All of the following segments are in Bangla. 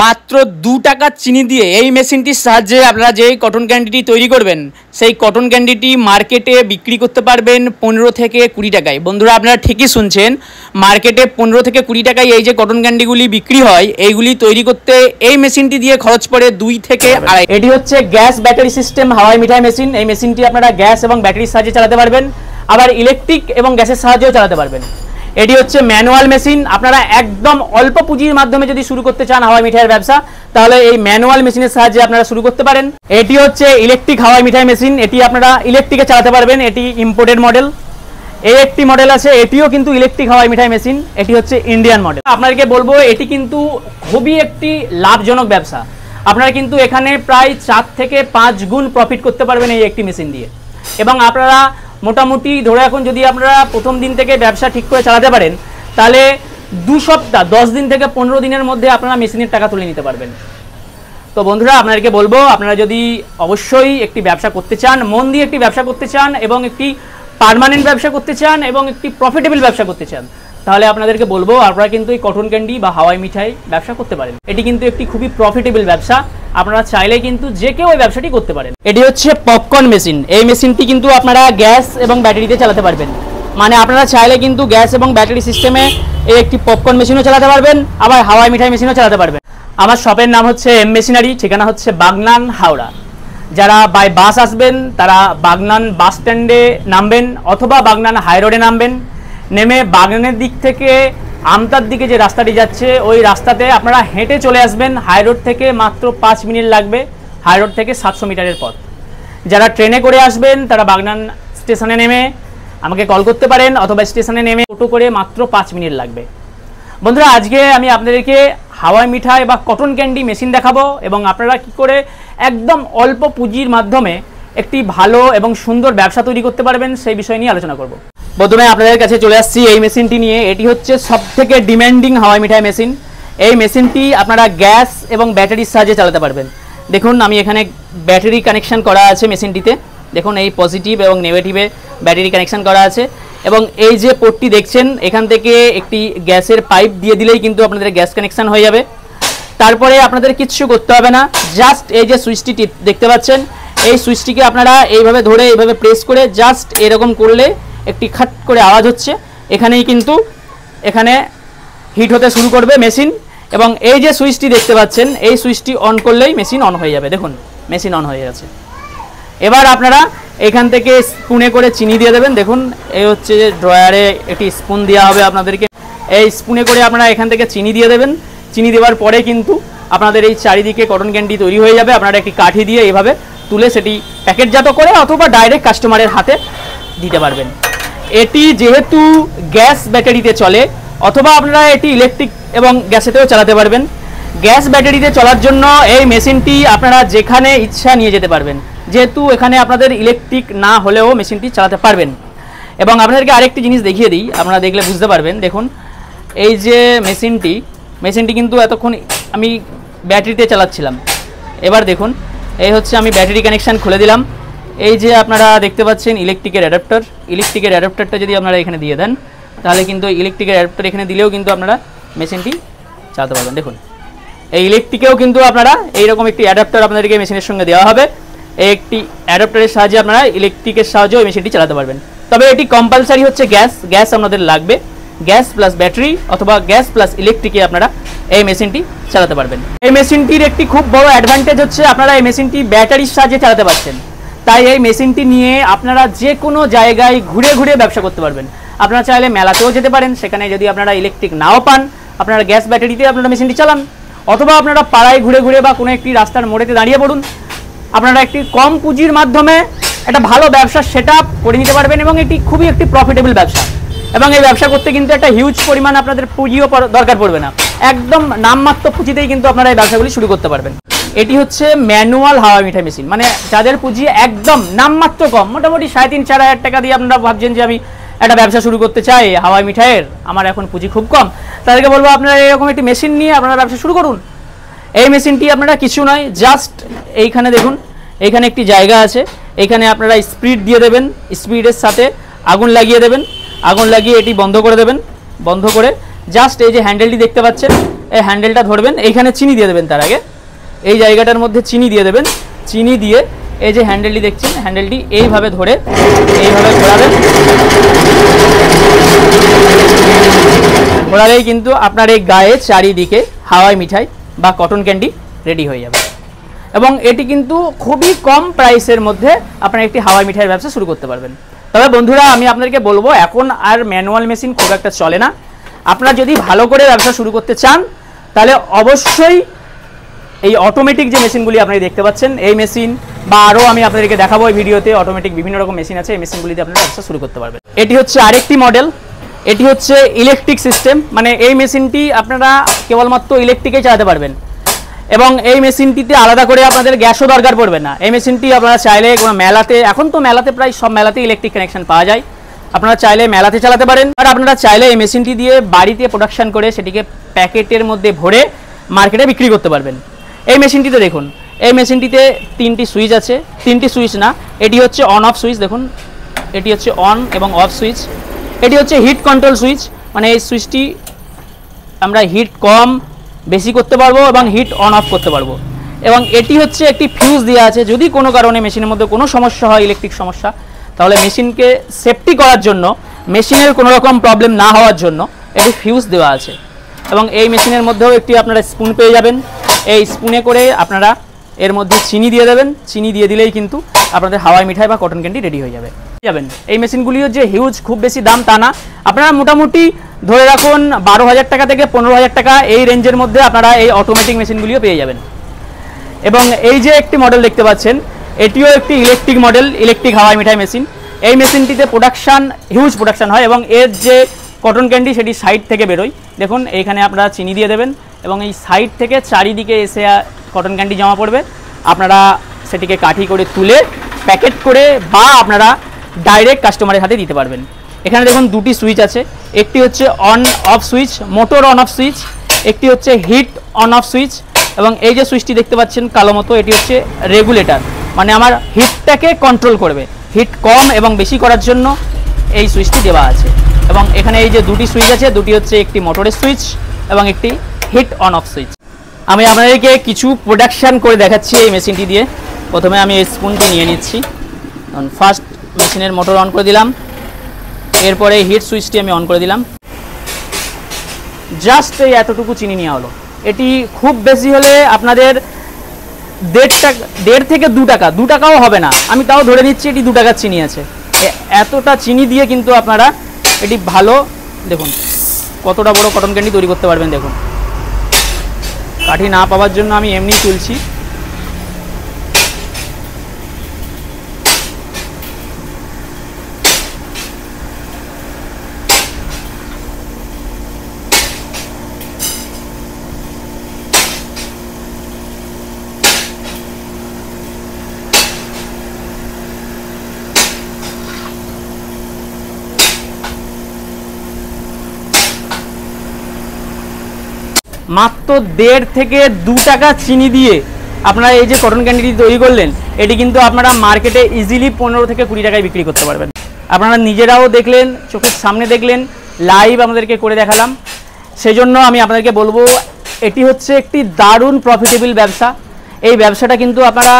মাত্র 2 টাকা চিনি দিয়ে এই মেশিনটির সাহায্যে আপনারা যেই কটন ক্যান্ডিটি তৈরি করবেন সেই কটন ক্যান্ডিটি মার্কেটে বিক্রি করতে পারবেন 15 থেকে 20 টাকায়। বন্ধুরা আপনারা ঠিকই শুনছেন, মার্কেটে 15 থেকে 20 টাকায় এই যে কটন ক্যান্ডিগুলি বিক্রি হয়, এইগুলি তৈরি করতে এই মেশিনটি দিয়ে খরচ পড়ে 2 থেকে 2.5। এটি হচ্ছে গ্যাস ব্যাটারি সিস্টেম হাওয়াই মিঠাই মেশিন। এই মেশিনটি আপনারা গ্যাস এবং ব্যাটারির সাহায্যে চালাতে পারবেন, আবার ইলেকট্রিক এবং গ্যাসের সাহায্যেও চালাতে পারবেন। এটি হচ্ছে ম্যানুয়াল মেশিন। আপনারা একদম অল্প পুঁজির মাধ্যমে যদি শুরু করতে চান হাওয়াই মিঠাইয়ের ব্যবসা, তাহলে এই ম্যানুয়াল মেশিনের সাহায্যে আপনারা শুরু করতে পারেন। এটি হচ্ছে ইলেকট্রিক হাওয়াই মিঠাই মেশিন। এটি আপনারা ইলেকট্রিকে চালাতে পারবেন। এটি ইম্পোর্টেড মডেল। এই একটি মডেল আছে, এটিও কিন্তু ইলেকট্রিক হাওয়াই মিঠাই মেশিন। এটি হচ্ছে ইন্ডিয়ান মডেল। আপনাদেরকে বলবো এটি কিন্তু খুবই একটি লাভজনক ব্যবসা। আপনারা কিন্তু এখানে প্রায় 4 থেকে 5 গুণ প্রফিট করতে পারবেন এই একটি মেশিন দিয়ে। এবং আপনারা মোটামুটি ধরে এখন যদি আপনারা প্রথম দিন থেকে ব্যবসা ঠিক করে চালাতে পারেন, তাহলে 2 সপ্তাহ 10 দিন থেকে 15 দিনের মধ্যে আপনারা মেশিনের টাকা তুলে নিতে পারবেন। তো বন্ধুরা আপনাদেরকে বলবো, আপনারা যদি অবশ্যই একটি ব্যবসা করতে চান, মন দিয়ে একটি ব্যবসা করতে চান এবং একটি পার্মানেন্ট ব্যবসা করতে চান এবং একটি প্রফিটেবল ব্যবসা করতে চান, তাহলে আপনাদেরকে বলবো আপনারা কিন্তু এই কটন ক্যান্ডি বা হাওয়াই মিঠাই ব্যবসা করতে পারেন। এটি কিন্তু একটি খুবই প্রফিটেবল ব্যবসা। আপনারা চাইলে কিন্তু যে কেউ এই ব্যবসাটি করতে পারেন। এটি হচ্ছে পপকর্ন মেশিন। এই মেশিনটি কিন্তু আপনারা গ্যাস এবং ব্যাটারিতে চালাতে পারবেন। মানে আপনারা চাইলে কিন্তু গ্যাস এবং ব্যাটারি সিস্টেমে এই একটি পপকর্ন মেশিনও চালাতে পারবেন, আবার হাওয়াই মিঠাই মেশিনও চালাতে পারবেন। আমার শপের নাম হচ্ছে এম মেশিনারি, ঠিকানা হচ্ছে বাগনান, হাওড়া। যারা বাই বাস আসবেন তারা বাগনান বাস স্ট্যান্ডে নামবেন অথবা বাগনান হাই রোডে নামবেন। নেমে বাগনানের দিক থেকে আমতার দিকে যে রাস্তাটি যাচ্ছে ওই রাস্তাতে আপনারা হেঁটে চলে আসবেন। হাই রোড থেকে মাত্র 5 মিনিট লাগবে, হাই রোড থেকে 700 মিটারের পথ। যারা ট্রেনে করে আসবেন তারা বাগনান স্টেশনে নেমে আমাকে কল করতে পারেন, অথবা স্টেশনে নেমে টোটো করে মাত্র 5 মিনিট লাগবে। বন্ধুরা আজকে আমি আপনাদেরকে হাওয়াই মিঠাই বা কটন ক্যান্ডি মেশিন দেখাবো এবং আপনারা কি করে একদম অল্প পুঁজির মাধ্যমে একটি ভালো এবং সুন্দর ব্যবসা তৈরি করতে পারবেন সেই বিষয় নিয়ে আলোচনা করব। প্রথমে আপনাদের কাছে চলে আসছি এই মেশিনটি নিয়ে। এটি হচ্ছে সবথেকে ডিমান্ডিং হাওয়াই মিঠাই মেশিন। এই মেশিনটি আপনারা গ্যাস এবং ব্যাটারির সাহায্যে চালাতে পারবেন। দেখুন আমি এখানে ব্যাটারি কানেকশন করা আছে মেশিনটিতে। দেখুন এই পজিটিভ এবং নেগেটিভে ব্যাটারি কানেকশন করা আছে এবং এই যে পোর্টটি দেখছেন এখান থেকে একটি গ্যাসের পাইপ দিয়ে দিলেই কিন্তু আপনাদের গ্যাস কানেকশন হয়ে যাবে। তারপরে আপনাদের কিচ্ছু করতে হবে না, জাস্ট এই যে সুইচটি দেখতে পাচ্ছেন এই সুইচটিকে আপনারা এইভাবে ধরে এইভাবে প্রেস করে জাস্ট এরকম করলে একটি খাট করে আওয়াজ হচ্ছে, এখানেই কিন্তু এখানে হিট হতে শুরু করবে মেশিন। এবং এই যে সুইচটি দেখতে পাচ্ছেন এই সুইচটি অন করলেই মেশিন অন হয়ে যাবে। দেখুন মেশিন অন হয়ে গেছে। এবার আপনারা এখান থেকে স্পুনে করে চিনি দিয়ে দেবেন। দেখুন এই হচ্ছে যে ড্রয়ারে একটি স্পুন দেওয়া হবে আপনাদেরকে। এই স্পুনে করে আপনারা এখান থেকে চিনি দিয়ে দেবেন। চিনি দেওয়ার পরে কিন্তু আপনাদের এই চারিদিকে কটন ক্যান্ডি তৈরি হয়ে যাবে। আপনারা একটি কাঠি দিয়ে এইভাবে তুলে সেটি প্যাকেটজাত করে অথবা ডাইরেক্ট কাস্টমারের হাতে দিতে পারবেন। এটি যেহেতু গ্যাস ব্যাটারিতে চলে অথবা আপনারা এটি ইলেকট্রিক এবং গ্যাসেতেও চালাতে পারবেন। গ্যাস ব্যাটারিতে চলার জন্য এই মেশিনটি আপনারা যেখানে ইচ্ছা নিয়ে যেতে পারবেন, যেহেতু এখানে আপনাদের ইলেকট্রিক না হলেও মেশিনটি চালাতে পারবেন। এবং আপনাদেরকে আরেকটি জিনিস দেখিয়ে দিই, আপনারা দেখলে বুঝতে পারবেন। দেখুন এই যে মেশিনটি কিন্তু এতক্ষণ আমি ব্যাটারিতে চালাচ্ছিলাম। এবার দেখুন এই হচ্ছে আমি ব্যাটারি কানেকশান খুলে দিলাম। এই যে আপনারা দেখতে পাচ্ছেন ইলেকট্রিকের অ্যাডাপ্টারটা যদি আপনারা এখানে দিয়ে দেন তাহলে কিন্তু ইলেকট্রিকের অ্যাডাপ্টার এখানে দিলেও কিন্তু আপনারা মেশিনটি চালাতে পারবেন। দেখুন এই ইলেকট্রিকেও কিন্তু আপনারা এইরকম একটি অ্যাডাপ্টার আপনাদেরকে মেশিনের সঙ্গে দেওয়া হবে। এই একটি অ্যাডাপ্টারের সাহায্যে আপনারা ইলেকট্রিকের সাহায্যে ওই মেশিনটি চালাতে পারবেন। তবে এটি কম্পালসারি হচ্ছে গ্যাস আপনাদের লাগবে। গ্যাস প্লাস ব্যাটারি অথবা গ্যাস প্লাস ইলেকট্রিকে আপনারা এই মেশিনটি চালাতে পারবেন। এই মেশিনটির একটি খুব বড় অ্যাডভান্টেজ হচ্ছে আপনারা এই মেশিনটি ব্যাটারির সাহায্যে চালাতে পারছেন। তাই এই মেশিনটি নিয়ে আপনারা যে কোনো জায়গায় ঘুরে ঘুরে ব্যবসা করতে পারবেন। আপনারা চাইলে মেলাতেও যেতে পারেন, সেখানে যদি আপনারা ইলেকট্রিক নাও পান আপনারা গ্যাস ব্যাটারিতে আপনারা মেশিনটি চালান, অথবা আপনারা পাড়ায় ঘুরে ঘুরে বা কোনো একটি রাস্তার মোড়েতে দাঁড়িয়ে পড়ুন। আপনারা একটি কম পুঁজির মাধ্যমে একটা ভালো ব্যবসা সেট আপ করে নিতে পারবেন এবং এটি খুবই একটি প্রফিটেবল ব্যবসা। এবং এই ব্যবসা করতে কিন্তু একটা হিউজ পরিমাণ আপনাদের পুঁজিও দরকার পড়বে না, একদম নামমাত্র পুঁজিতেই কিন্তু আপনারা এই ব্যবসাগুলি শুরু করতে পারবেন। এটি হচ্ছে ম্যানুয়াল হাওয়াই মিঠাই মেশিন। মানে যাদের পুঁজি একদম নামমাত্র কম, মোটামুটি 3,500-4,000 টাকা দিয়ে আপনারা ভাবছেন যে আমি একটা ব্যবসা শুরু করতে চাই হাওয়াই মিঠাইয়ের, আমার এখন পুঁজি খুব কম, তাদেরকে বলবো আপনারা এরকম একটি মেশিন নিয়ে আপনারা ব্যবসা শুরু করুন। এই মেশিনটি আপনারা কিছু নয়, জাস্ট এইখানে দেখুন এইখানে একটি জায়গা আছে, এইখানে আপনারা স্পিড দিয়ে দেবেন, স্পিডের সাথে আগুন লাগিয়ে দেবেন, আগুন লাগিয়ে এটি বন্ধ করে দেবেন। বন্ধ করে জাস্ট এই যে হ্যান্ডেলটি দেখতে পাচ্ছেন এই হ্যান্ডেলটা ধরবেন, এইখানে চিনি দিয়ে দেবেন। তার আগে এই জায়গাটার মধ্যে চিনি দিয়ে দেবেন। চিনি দিয়ে এই যে হ্যান্ডেলটি দেখছেন, হ্যান্ডেলটি এইভাবে ধরে এইভাবে ঘোরাবেন। ঘোরালেই কিন্তু আপনার এই গায়ে চারিদিকে হাওয়াই মিঠাই বা কটন ক্যান্ডি রেডি হয়ে যাবে। এবং এটি কিন্তু খুবই কম প্রাইসের মধ্যে আপনারা একটি হাওয়াই মিঠাইয়ের ব্যবসা শুরু করতে পারবেন। তবে বন্ধুরা, আমি আপনাদেরকে বলবো, এখন আর ম্যানুয়াল মেশিন খুব একটা চলে না। আপনারা যদি ভালো করে ব্যবসা শুরু করতে চান তাহলে অবশ্যই এই অটোমেটিক যে মেশিনগুলি আপনারা দেখতে পাচ্ছেন, এই মেশিন বা আরও আমি আপনাদেরকে দেখাবো এই ভিডিওতে, অটোমেটিক বিভিন্ন রকম মেশিন আছে, এই মেশিনগুলিতে আপনারা ব্যবসা শুরু করতে পারবেন। এটি হচ্ছে আরেকটি মডেল, এটি হচ্ছে ইলেকট্রিক সিস্টেম, মানে এই মেশিনটি আপনারা কেবলমাত্র ইলেকট্রিকে চালাতে পারবেন এবং এই মেশিনটিতে আলাদা করে আপনাদের গ্যাসও দরকার পড়বে না। এই মেশিনটি আপনারা চাইলে কোনো মেলাতে, এখন তো মেলাতে প্রায় সব মেলাতে ইলেকট্রিক কানেকশন পাওয়া যায়, আপনারা চাইলে মেলাতে চালাতে পারেন। আর আপনারা চাইলে এই মেশিনটি দিয়ে বাড়িতে প্রোডাকশন করে সেটিকে প্যাকেটের মধ্যে ভরে মার্কেটে বিক্রি করতে পারবেন। এই মেশিনটিতে দেখুন, এই মেশিনটিতে 3টি সুইচ আছে, 3টি সুইচ না, এটি হচ্ছে অন অফ সুইচ। দেখুন, এটি হচ্ছে অন এবং অফ সুইচ। এটি হচ্ছে হিট কন্ট্রোল সুইচ, মানে এই সুইচটি আমরা হিট কম বেশি করতে পারবো এবং হিট অন অফ করতে পারবো। এবং এটি হচ্ছে একটি ফিউজ দেওয়া আছে, যদি কোনো কারণে মেশিনের মধ্যে কোনো সমস্যা হয়, ইলেকট্রিক সমস্যা, তাহলে মেশিনকে সেফটি করার জন্য, মেশিনের কোনো রকম প্রবলেম না হওয়ার জন্য এটি ফিউজ দেওয়া আছে। এবং এই মেশিনের মধ্যেও একটি আপনারা স্পুন পেয়ে যাবেন। এই স্পুনে করে আপনারা এর মধ্যে চিনি দিয়ে দেবেন, চিনি দিয়ে দিলেই কিন্তু আপনাদের হাওয়াই মিঠাই বা কটন ক্যান্ডি রেডি হয়ে যাবে। এই মেশিনগুলিও যে হিউজ খুব বেশি দাম তা না, আপনারা মোটামুটি ধরে রাখুন 12,000 টাকা থেকে 15,000 টাকা এই রেঞ্জের মধ্যে আপনারা এই অটোমেটিক মেশিনগুলিও পেয়ে যাবেন। এবং এই যে একটি মডেল দেখতে পাচ্ছেন, এটিও একটি ইলেকট্রিক মডেল, ইলেকট্রিক হাওয়াই মিঠাই মেশিন। এই মেশিনটিতে প্রোডাকশান, হিউজ প্রোডাকশান হয় এবং এর যে কটন ক্যান্ডি সেটি সাইড থেকে বেরোয়। দেখুন, এইখানে আপনারা চিনি দিয়ে দেবেন এবং এই সাইড থেকে চারিদিকে এসে কটন ক্যান্ডি জমা পড়বে। আপনারা সেটিকে কাঠি করে তুলে প্যাকেট করে বা আপনারা ডাইরেক্ট কাস্টমারের হাতে দিতে পারবেন। এখানে দেখুন 2টি সুইচ আছে, একটি হচ্ছে on off switch, motor on off switch, একটি হচ্ছে হিট অন অফ সুইচ। এবং এই যে সুইচটি দেখতে পাচ্ছেন কালো মতো, এটি হচ্ছে রেগুলেটর, মানে আমার হিটটাকে কন্ট্রোল করবে, হিট কম এবং বেশি করার জন্য এই সুইচটি দেওয়া আছে। এবং এখানে এই যে 2টি সুইচ আছে, দুটি হচ্ছে একটি মোটরের সুইচ এবং একটি হিট অন অফ সুইচ। আমি আপনাদেরকে কিছু প্রোডাকশান করে দেখাচ্ছি এই মেশিনটি দিয়ে। প্রথমে আমি এই স্পুনটি নিয়ে নিচ্ছি। ফার্স্ট মেশিনের মোটর অন করে দিলাম, এরপরে হিট সুইচটি আমি অন করে দিলাম। জাস্ট এই এতটুকু চিনি নেওয়া হলো। এটি খুব বেশি হলে আপনাদের 1.5 থেকে 2 টাকা, 2 টাকাও হবে না, আমি তাও ধরে নিচ্ছি এটি 2 টাকার চিনি আছে। এতটা চিনি দিয়ে কিন্তু আপনারা এটি ভালো, দেখুন কতটা বড় কটন ক্যান্ডি তৈরি করতে পারবেন। দেখুন, কাঠি না পাওয়ার জন্য আমি এমনি তুলছি। মাত্র 1.5 থেকে 2 টাকা চিনি দিয়ে আপনারা এই যে কটন ক্যান্ডিটি তৈরি করলেন, এটি কিন্তু আপনারা মার্কেটে ইজিলি 15 থেকে 20 টাকায় বিক্রি করতে পারবেন। আপনারা নিজেরাও দেখলেন, চোখের সামনে দেখলেন, লাইভ আমাদেরকে করে দেখালাম। সেই জন্য আমি আপনাদেরকে বলবো, এটি হচ্ছে একটি দারুণ প্রফিটেবল ব্যবসা। এই ব্যবসাটা কিন্তু আপনারা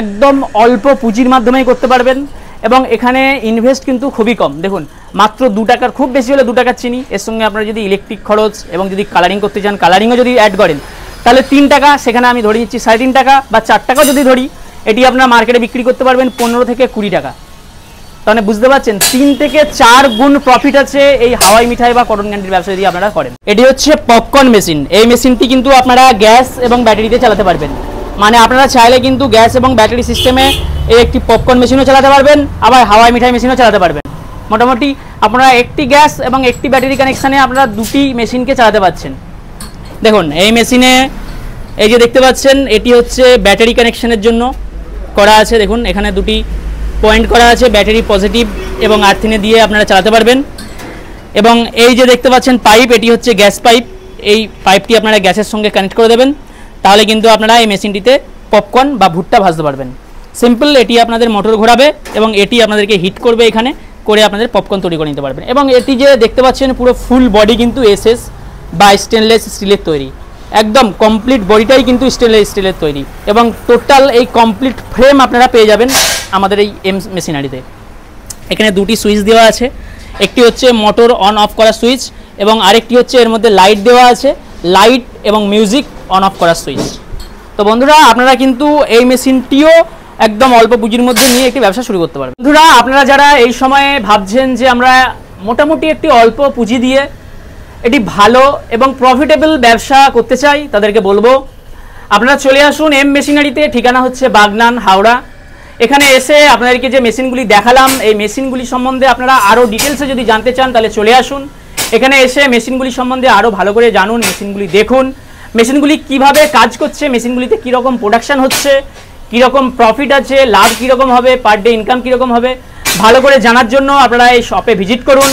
একদম অল্প পুঁজির মাধ্যমেই করতে পারবেন এবং এখানে ইনভেস্ট কিন্তু খুবই কম। দেখুন, মাত্র 2 টাকার, খুব বেশি হলে 2 টাকার চিনি, এর সঙ্গে আপনারা যদি ইলেকট্রিক খরচ এবং যদি কালারিং করতে চান, কালারিংও যদি অ্যাড করেন, তাহলে 3 টাকা, সেখানে আমি ধরে নিচ্ছি 3.5 টাকা বা 4 টাকাও যদি ধরি, এটি আপনারা মার্কেটে বিক্রি করতে পারবেন 15 থেকে 20 টাকা। তাহলে বুঝতে পারছেন 3 থেকে 4 গুণ প্রফিট আছে এই হাওয়াই মিঠাই বা কটন ক্যান্ডির ব্যবসা যদি আপনারা করেন। এটি হচ্ছে পপকর্ন মেশিন। এই মেশিনটি কিন্তু আপনারা গ্যাস এবং ব্যাটারিতে চালাতে পারবেন, মানে আপনারা চাইলে কিন্তু গ্যাস এবং ব্যাটারি সিস্টেমে এই একটি পপকর্ন মেশিনও চালাতে পারবেন, আবার হাওয়াই মিঠাই মেশিনও চালাতে পারবেন। মোটামুটি আপনারা একটি গ্যাস এবং একটি ব্যাটারি কানেকশানে আপনারা 2টি মেশিনকে চালাতে পারছেন। দেখুন, এই মেশিনে এই যে দেখতে পাচ্ছেন, এটি হচ্ছে ব্যাটারি কানেকশানের জন্য করা আছে। দেখুন, এখানে 2টি পয়েন্ট করা আছে, ব্যাটারি পজিটিভ এবং আর্থিনে দিয়ে আপনারা চালাতে পারবেন। এবং এই যে দেখতে পাচ্ছেন পাইপ, এটি হচ্ছে গ্যাস পাইপ। এই পাইপটি আপনারা গ্যাসের সঙ্গে কানেক্ট করে দেবেন, তাহলে কিন্তু আপনারা এই মেশিনটিতে পপকর্ন বা ভুট্টা ভাজতে পারবেন। সিম্পল, এটি আপনাদের মোটর ঘোরাবে এবং এটি আপনাদেরকে হিট করবে, এখানে করে আপনাদের পপকর্ন তৈরি করে নিতে পারবেন। এবং এটি যে দেখতে পাচ্ছেন পুরো ফুল বডি কিন্তু এসএস বা স্টেনলেস স্টিলের তৈরি। একদম কমপ্লিট বডিটাই কিন্তু স্টিলের তৈরি, এবং টোটাল এই কমপ্লিট ফ্রেম আপনারা পেয়ে যাবেন আমাদের এই এম মেশিনারিতে। এখানে দুটি সুইচ দেওয়া আছে, একটি হচ্ছে মোটর অন অফ করার সুইচ এবং আরেকটি হচ্ছে এর মধ্যে লাইট দেওয়া আছে, লাইট এবং মিউজিক অন অফ করার সুইচ। তো বন্ধুরা আপনারা কিন্তু এই মেশিনটিও একদম অল্প পুঁজির মধ্যে নিয়ে একটি ব্যবসা শুরু করতে পারবেন। বন্ধুরা আপনারা যারা এই সময়ে ভাবছেন যে আমরা মোটামুটি একটি অল্প পুঁজি দিয়ে এটি ভালো এবং প্রফিটেবল ব্যবসা করতে চাই, তাদেরকে বলবো আপনারা চলে আসুন এম মেশিনারিতে। ঠিকানা হচ্ছে বাগনান, হাওড়া। এখানে এসে আপনাদেরকে যে মেশিনগুলি দেখালাম এই মেশিনগুলি সম্বন্ধে আপনারা আরও ডিটেলসে যদি জানতে চান তাহলে চলে আসুন এখানে, এসে মেশিনগুলি সম্বন্ধে আরও ভালো করে জানুন, মেশিনগুলি দেখুন, মেশিনগুলি কিভাবে কাজ করছে, মেশিনগুলিতে কীরকম প্রোডাকশান হচ্ছে, কীরকম প্রফিট আছে, লাভ কীরকম হবে, পার ডে ইনকাম কীরকম হবে, ভালো করে জানার জন্য আপনারা এই শপে ভিজিট করুন।